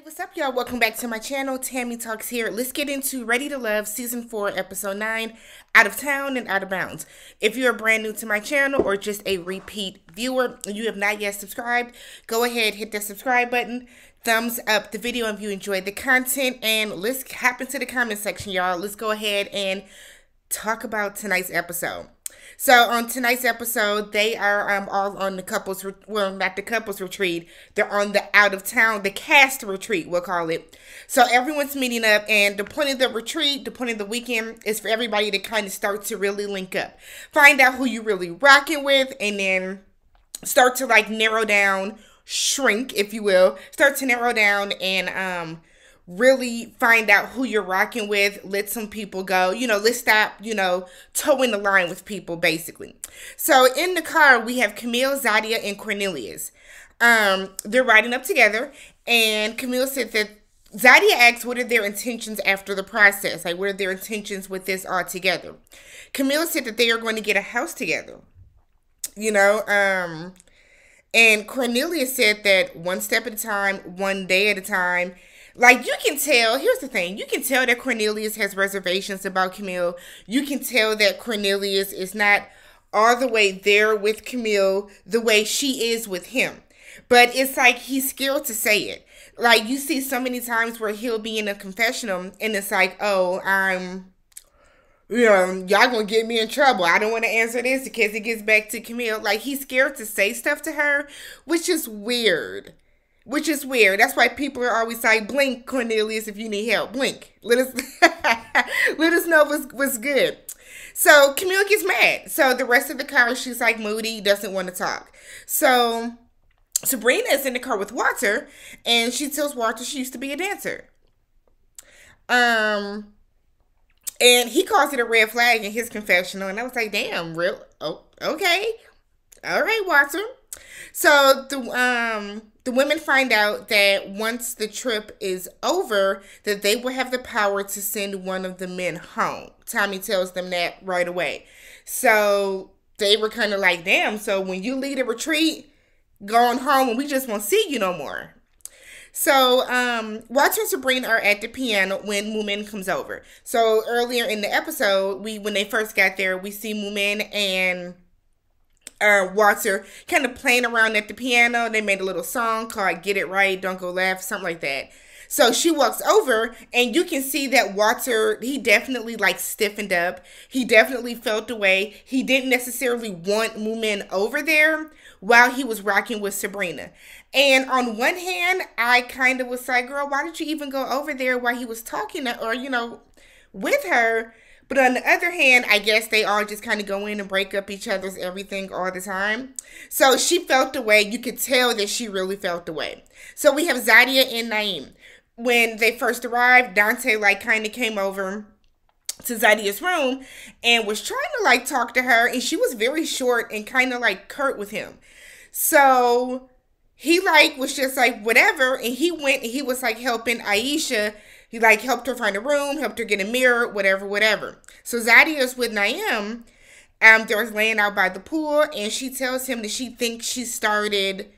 What's up, y'all? Welcome back to my channel. Tammy Talks here. Let's get into Ready to Love Season 4, Episode 9, Out of Town and Out of Bounds. If you're brand new to my channel or just a repeat viewer and you have not yet subscribed, go ahead, hit the subscribe button, thumbs up the video if you enjoyed the content, and let's hop into the comment section, y'all. Let's go ahead and talk about tonight's episode. So on tonight's episode, they are all on the couples, well, not the couples retreat. They're on the out of town, the cast retreat, we'll call it. So everyone's meeting up, and the point of the retreat, the point of the weekend is for everybody to kind of start to really link up. Find out who you're really rocking with, and then start to like narrow down, shrink, if you will. Start to narrow down and really find out who you're rocking with. Let some people go. Let's stop, towing the line with people, basically. So in the car, we have Camille, Zadia, and Cornelius. They're riding up together, and Camille said that Zadia asked what are their intentions after the process. Like, what are their intentions with this all together? Camille said that they are going to get a house together. And Cornelius said that one step at a time, one day at a time. Like, you can tell, here's the thing, you can tell that Cornelius has reservations about Camille. You can tell that Cornelius is not all the way there with Camille the way she is with him. But it's like he's scared to say it. Like, you see so many times where he'll be in a confessional and it's like, oh, y'all gonna get me in trouble. I don't want to answer this in case it gets back to Camille. Like, he's scared to say stuff to her, which is weird. That's why people are always like, blink, Cornelius, if you need help. Blink. Let us let us know what's good. So Camille gets mad. So the rest of the car, she's like moody, doesn't want to talk. So Sabrina is in the car with Walter, and she tells Walter she used to be a dancer. And he calls it a red flag in his confessional, and I was like, damn, real? Oh, okay. All right, Walter. So the women find out that once the trip is over, that they will have the power to send one of the men home. Tommy tells them that right away. So they were kind of like, damn, so when you lead a retreat, going home and we just won't see you no more. So Walter and Sabrina are at the piano when Moomin comes over. So earlier in the episode, when they first got there, we see Moomin and Walter kind of playing around at the piano. They made a little song called Get It Right, Don't Go Left, something like that. So she walks over, and you can see that Walter, he definitely like stiffened up. He definitely felt the way. He didn't necessarily want Moomin over there while he was rocking with Sabrina. And on one hand, I kind of was like, girl, why did you even go over there while he was talking to, or, with her? But on the other hand, I guess they all just kind of go in and break up each other's everything all the time. So she felt the way. You could tell that she really felt the way. So we have Zadia and Naim. When they first arrived, Dante like kind of came over to Zadia's room and was trying to like talk to her. And she was very short and kind of like curt with him. So he like was just like whatever. And he went and he was like helping Aisha. He like helped her find a room, helped her get a mirror, whatever. So Zadia's with Naim. They're laying out by the pool, and she tells him that she thinks she started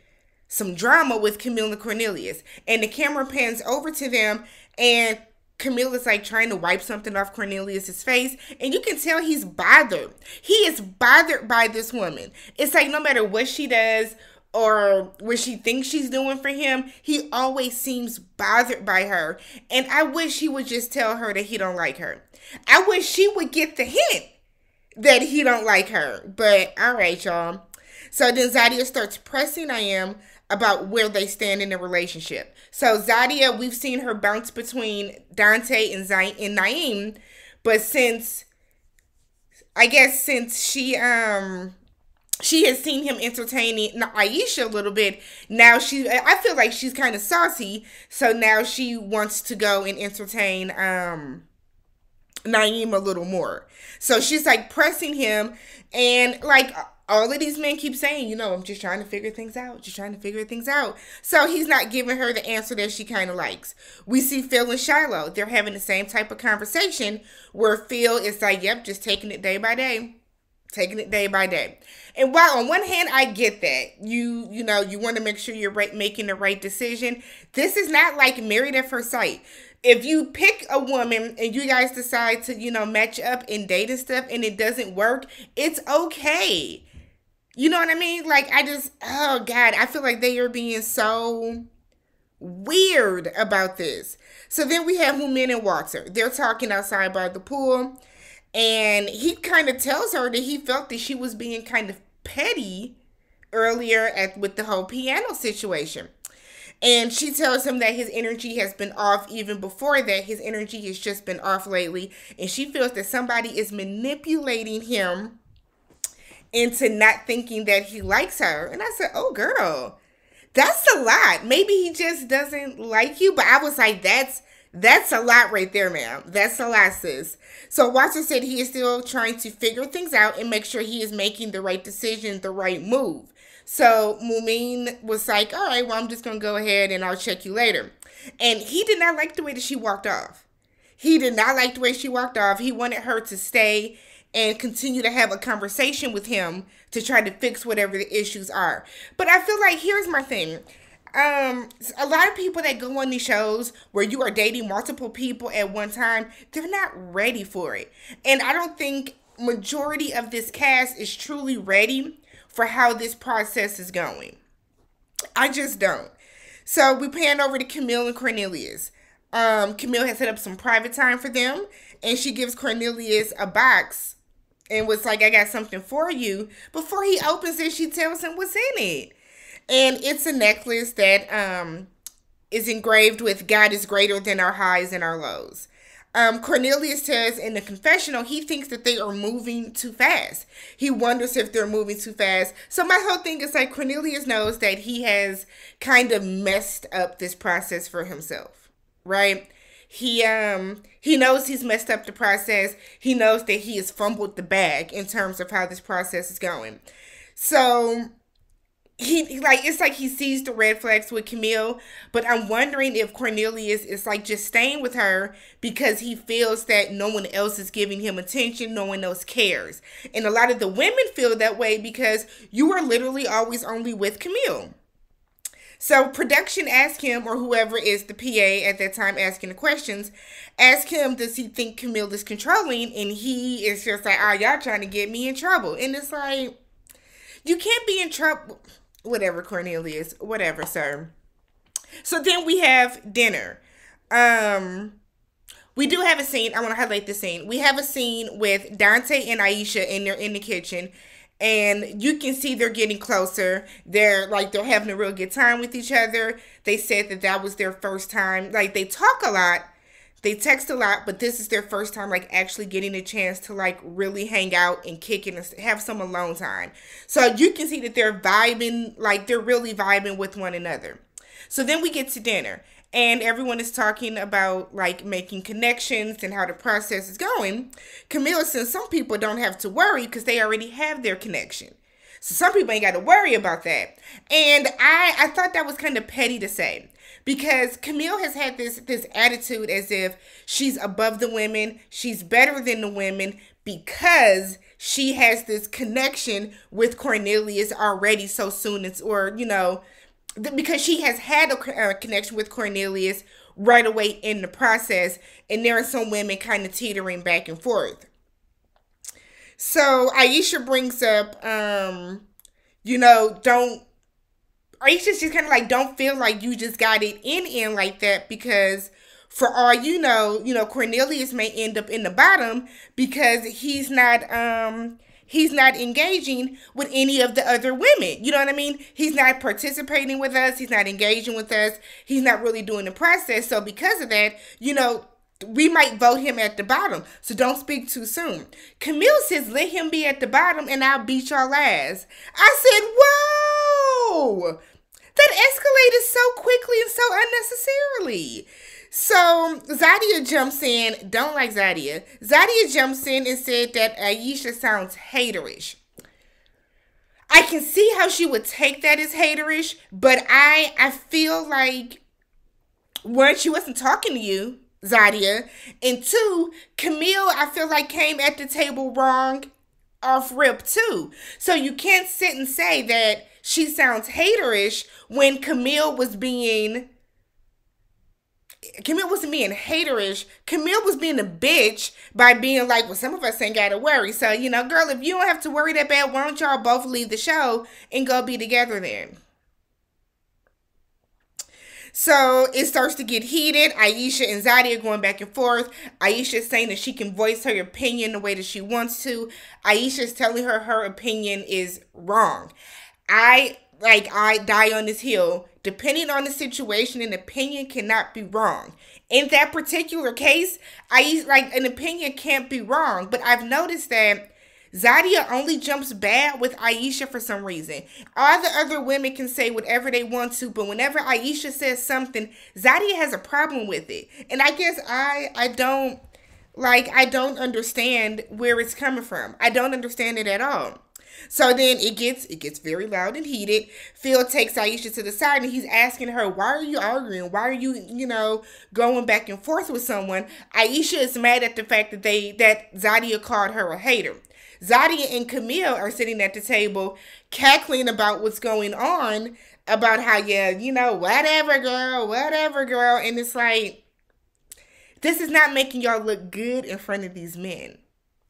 some drama with Camille and Cornelius. And the camera pans over to them, and Camille is like trying to wipe something off Cornelius's face, and you can tell he's bothered. He is bothered by this woman. It's like no matter what she does or what she thinks she's doing for him, he always seems bothered by her. And I wish he would just tell her that he don't like her. I wish she would get the hint that he don't like her. But all right, y'all. So then Zadia starts pressing Naim about where they stand in the relationship. So Zadia, we've seen her bounce between Dante and Naim, but since she has seen him entertaining Aisha a little bit. Now I feel like she's kind of saucy. So now she wants to go and entertain Naim a little more. So she's like pressing him. And like all of these men keep saying, I'm just trying to figure things out. So he's not giving her the answer that she kind of likes. We see Phil and Shiloh. They're having the same type of conversation where Phil is like, yep, just taking it day by day. taking it day by day. And while on one hand I get that you know you want to make sure you're making the right decision, this is not like Married at First Sight. If you pick a woman and you guys decide to, you know, match up and date and stuff and it doesn't work, it's okay. You know what I mean? Like, oh God, I feel like they are being so weird about this. So then we have Mumin and Walter. They're talking outside by the pool, and he kind of tells her that he felt that she was being kind of petty earlier with the whole piano situation. And she tells him that his energy has been off even before that. His energy has just been off lately. And she feels that somebody is manipulating him into not thinking that he likes her. And I said, oh, girl, that's a lot. Maybe he just doesn't like you. But I was like, that's a lot right there, ma'am. That's a lot, sis. So Watson said he is still trying to figure things out and make sure he is making the right decision, the right move. So Mumin was like, all right, well, I'm just going to go ahead and I'll check you later. And he did not like the way that she walked off. He did not like the way she walked off. He wanted her to stay and continue to have a conversation with him to try to fix whatever the issues are. But I feel like, here's my thing. A lot of people that go on these shows where you are dating multiple people at one time, they're not ready for it. And I don't think majority of this cast is truly ready for how this process is going. I just don't. So we pan over to Camille and Cornelius. Camille has set up some private time for them, and she gives Cornelius a box and was like, I got something for you. Before he opens it, she tells him what's in it. And it's a necklace that is engraved with God is greater than our highs and our lows. Cornelius says in the confessional, he thinks that they are moving too fast. He wonders if they're moving too fast. So my whole thing is like, Cornelius knows that he has kind of messed up this process for himself, right? He knows he's messed up the process. He knows that he has fumbled the bag in terms of how this process is going. So it's like he sees the red flags with Camille, but I'm wondering if Cornelius is like just staying with her because he feels that no one else is giving him attention, no one else cares. And a lot of the women feel that way because you are literally always only with Camille. So production asked him, or whoever is the PA at that time asking the questions, ask him, does he think Camille is controlling? And he is just like, y'all trying to get me in trouble. And it's like, you can't be in trouble. Whatever, Cornelius. Whatever, sir. So then we have dinner. We do have a scene. I want to highlight this scene. We have a scene with Dante and Aisha, and they're in the kitchen. And you can see they're getting closer. They're having a real good time with each other. They said that was their first time. Like, they talk a lot. They text a lot, but this is their first time, like, actually getting a chance to, like, really hang out and kick it and have some alone time. So you can see that they're vibing, like, they're really vibing with one another. So then we get to dinner, and everyone is talking about, like, making connections and how the process is going. Camille says some people don't have to worry because they already have their connection. So some people ain't got to worry about that. And I thought that was kind of petty to say. Because Camille has had this attitude as if she's above the women, she's better than the women because she has this connection with Cornelius already so soon, because she has had a connection with Cornelius right away in the process, and there are some women kind of teetering back and forth. So Aisha brings up, Aisha's just kind of like, don't feel like you just got it in like that because for all you know, Cornelius may end up in the bottom because he's not engaging with any of the other women. You know what I mean? He's not participating with us. He's not engaging with us. He's not really doing the process. So because of that, we might vote him at the bottom. So don't speak too soon. Camille says, let him be at the bottom and I'll beat y'all ass. I said, whoa! That escalated so quickly and so unnecessarily. So Zadia jumps in, don't like Zadia. Zadia jumps in and said that Aisha sounds haterish. I can see how she would take that as haterish, but I feel like, one, she wasn't talking to you, Zadia, and two, Camille, I feel like came at the table wrong off rip too. So you can't sit and say that she sounds haterish when Camille wasn't being haterish. Camille was being a bitch by being like, well, some of us ain't got to worry. So, girl, if you don't have to worry that bad, why don't y'all both leave the show and go be together then? So it starts to get heated. Aisha and Zadia going back and forth. Aisha saying that she can voice her opinion the way that she wants to. Aisha is telling her opinion is wrong. I die on this hill. Depending on the situation, an opinion cannot be wrong. In that particular case, an opinion can't be wrong. But I've noticed that Zadia only jumps bad with Aisha for some reason. All the other women can say whatever they want to, but whenever Aisha says something, Zadia has a problem with it. And I guess I don't understand where it's coming from. I don't understand it at all. So then it gets very loud and heated. Phil takes Aisha to the side and he's asking her, why are you arguing? Why are you, going back and forth with someone? Aisha is mad at the fact that Zadia called her a hater. Zadia and Camille are sitting at the table cackling about what's going on, about how, whatever girl. And it's like, this is not making y'all look good in front of these men.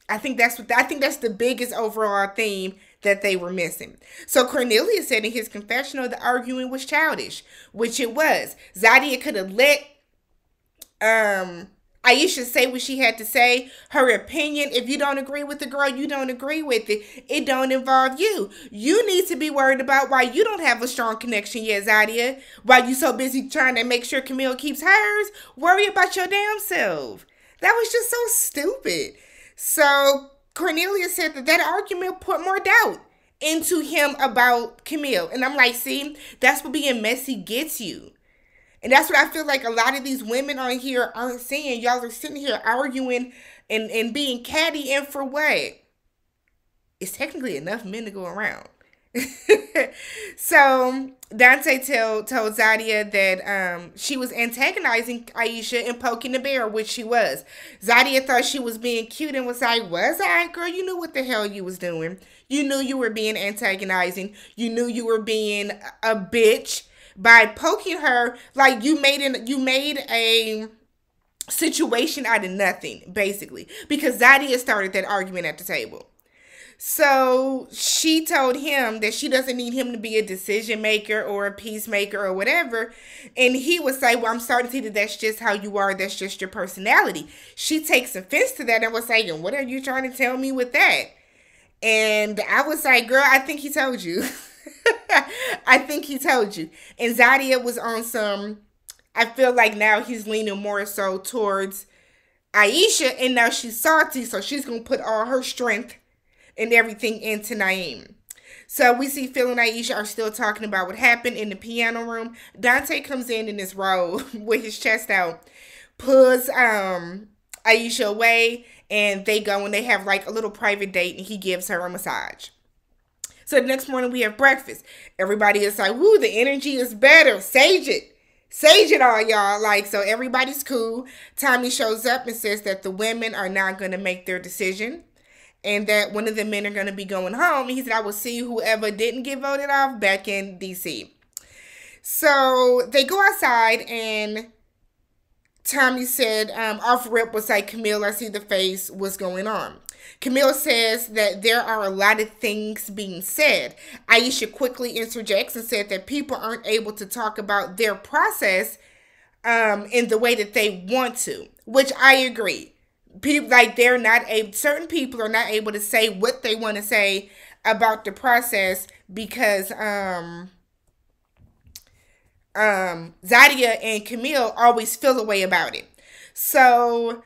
I think that's the biggest overall theme that they were missing. So Cornelius said in his confessional the arguing was childish, which it was. Zadia could have let Aisha say what she had to say, her opinion. If you don't agree with the girl, you don't agree with it. It don't involve you. You need to be worried about why you don't have a strong connection yet, Zadia. Why you so busy trying to make sure Camille keeps hers? Worry about your damn self. That was just so stupid. So Cornelius said that argument put more doubt into him about Camille. And I'm like, see, that's what being messy gets you. And that's what I feel like a lot of these women on here aren't seeing. Y'all are sitting here arguing and being catty, and for what? It's technically enough men to go around. So Dante told Zadia that she was antagonizing Aisha and poking the bear, which she was. Zadia thought she was being cute and was like, was I? Girl, you knew what the hell you was doing. You knew you were being antagonizing. You knew you were being a bitch by poking her. Like you made a situation out of nothing, basically, because Zadia started that argument at the table. So she told him that she doesn't need him to be a decision maker or a peacemaker or whatever. And he was like, well, I'm starting to see that that's just how you are. That's just your personality. She takes offense to that and was like, and what are you trying to tell me with that? And I was like, girl, I think he told you. I think he told you. And Zadia was on some, I feel like now he's leaning more so towards Aisha. And now she's salty. So she's going to put all her strength and everything into Naim. So we see Phil and Aisha are still talking about what happened in the piano room. Dante comes in his robe with his chest out, pulls Aisha away, and they go and they have like a little private date, and he gives her a massage. So the next morning we have breakfast. Everybody is like, woo, the energy is better. Sage it all, y'all. Like, so everybody's cool. Tommy shows up and says that the women are not going to make their decision, and that one of the men are going to be going home. He said, I will see whoever didn't get voted off back in D.C. So they go outside, and Tommy said, off rip was like, Camille, I see the face. What's going on? Camille says that there are a lot of things being said. Aisha quickly interjects and said that people aren't able to talk about their process in the way that they want to, which I agree. People certain people are not able to say what they want to say about the process because Zadia and Camille always feel a way about it. So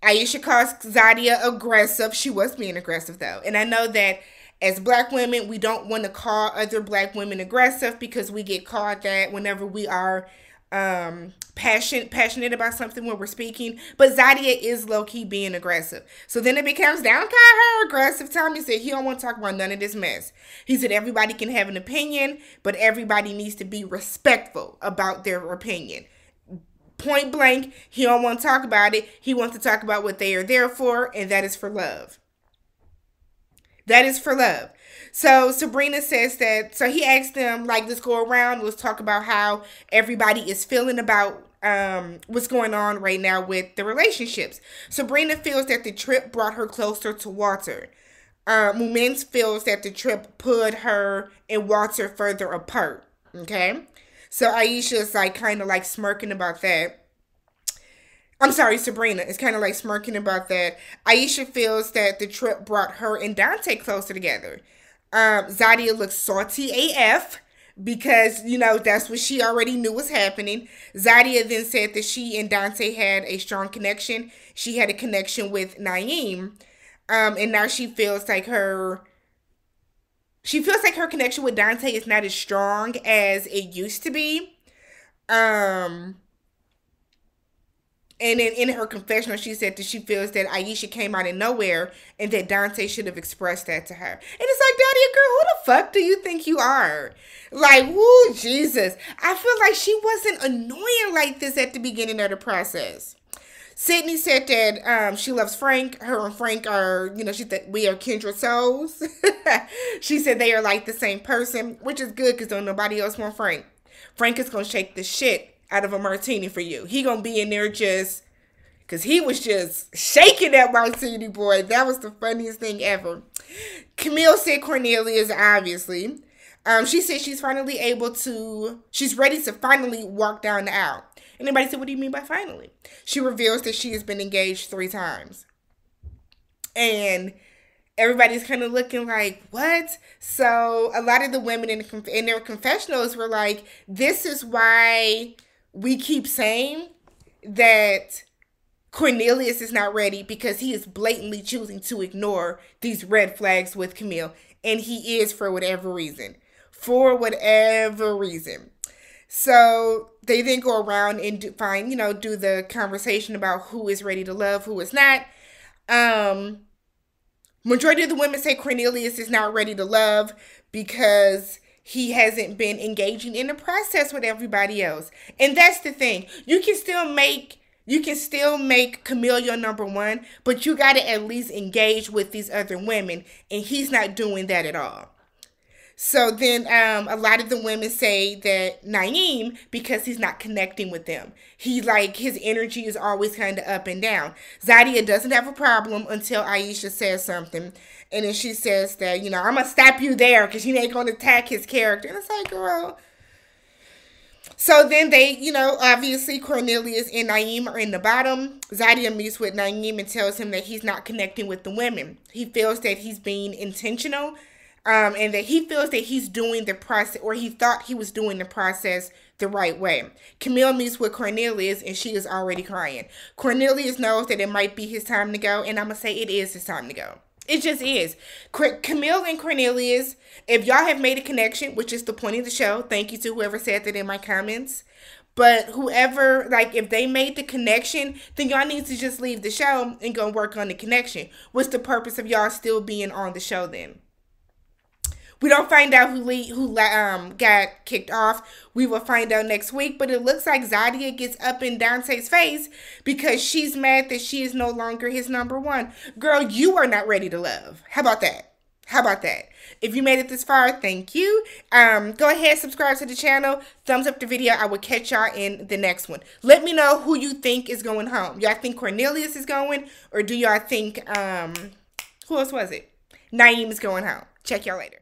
Aisha calls Zadia aggressive. She was being aggressive though. And I know that as black women, we don't want to call other black women aggressive because we get called that whenever we are passionate about something when we're speaking. But Zadia is low-key being aggressive. So then it becomes, don't call her aggressive. Tommy said he don't want to talk about none of this mess. He said everybody can have an opinion, but everybody needs to be respectful about their opinion. Point blank, he don't want to talk about it. He wants to talk about what they are there for, and that is for love. That is for love. So Sabrina says that, so he asked them, like, let's go around, let's talk about how everybody is feeling about what's going on right now with the relationships. Sabrina feels that the trip brought her closer to Walter. Mumens feels that the trip put her and Walter further apart. Okay? So Aisha's like kind of like smirking about that. I'm sorry, Sabrina is kind of like smirking about that. Aisha feels that the trip brought her and Dante closer together. Zadia looks salty AF because, you know, that's what she already knew was happening. Zadia then said that she and Dante had a strong connection. She had a connection with Naim. And now she feels like her connection with Dante is not as strong as it used to be. And then in her confessional, she said that she feels that Aisha came out of nowhere and that Dante should have expressed that to her. And it's like, Daddy, girl, who the fuck do you think you are? Like, woo, Jesus. I feel like she wasn't annoying like this at the beginning of the process. Sydney said that she loves Frank. Her and Frank are, you know, she said we are kindred souls. She said they are like the same person, which is good because don't nobody else want Frank. Frank is going to shake the shit out of a martini for you. He going to be in there just, because he was just shaking that martini, boy. That was the funniest thing ever. Camille said Cornelius, obviously. She said she's ready to finally walk down the aisle. Anybody said, what do you mean by finally? She reveals that she has been engaged 3 times. And everybody's kind of looking like, what? So a lot of the women in their confessionals were like, this is why we keep saying that Cornelius is not ready, because he is blatantly choosing to ignore these red flags with Camille. And he is for whatever reason. For whatever reason. So they then go around and do the conversation about who is ready to love, who is not. Majority of the women say Cornelius is not ready to love because he hasn't been engaging in the process with everybody else. And that's the thing. You can still make Camille your number one, but you got to at least engage with these other women. And he's not doing that at all. So then a lot of the women say that Naim, because he's not connecting with them. His energy is always kind of up and down. Zadia doesn't have a problem until Aisha says something. And then she says that, I'm going to stop you there because you ain't going to attack his character. And it's like, girl. So then they, obviously Cornelius and Naim are in the bottom. Zadia meets with Naim and tells him that he's not connecting with the women. He feels that he's being intentional. And that he feels that he's doing the process, or he thought he was doing the process the right way. Camille meets with Cornelius, and she is already crying. Cornelius knows that it might be his time to go, and I'm going to say it is his time to go. It just is. Camille and Cornelius, if y'all have made a connection, which is the point of the show, thank you to whoever said that in my comments. But whoever, if they made the connection, then y'all need to just leave the show and go work on the connection. What's the purpose of y'all still being on the show then? We don't find out who got kicked off. We will find out next week. But it looks like Zadia gets up in Dante's face because she's mad that she is no longer his number one. Girl, you are not ready to love. How about that? How about that? If you made it this far, thank you. Go ahead, subscribe to the channel. Thumbs up the video. I will catch y'all in the next one. Let me know who you think is going home. Y'all think Cornelius is going? Or do y'all think, who else was it? Naim is going home. Check y'all later.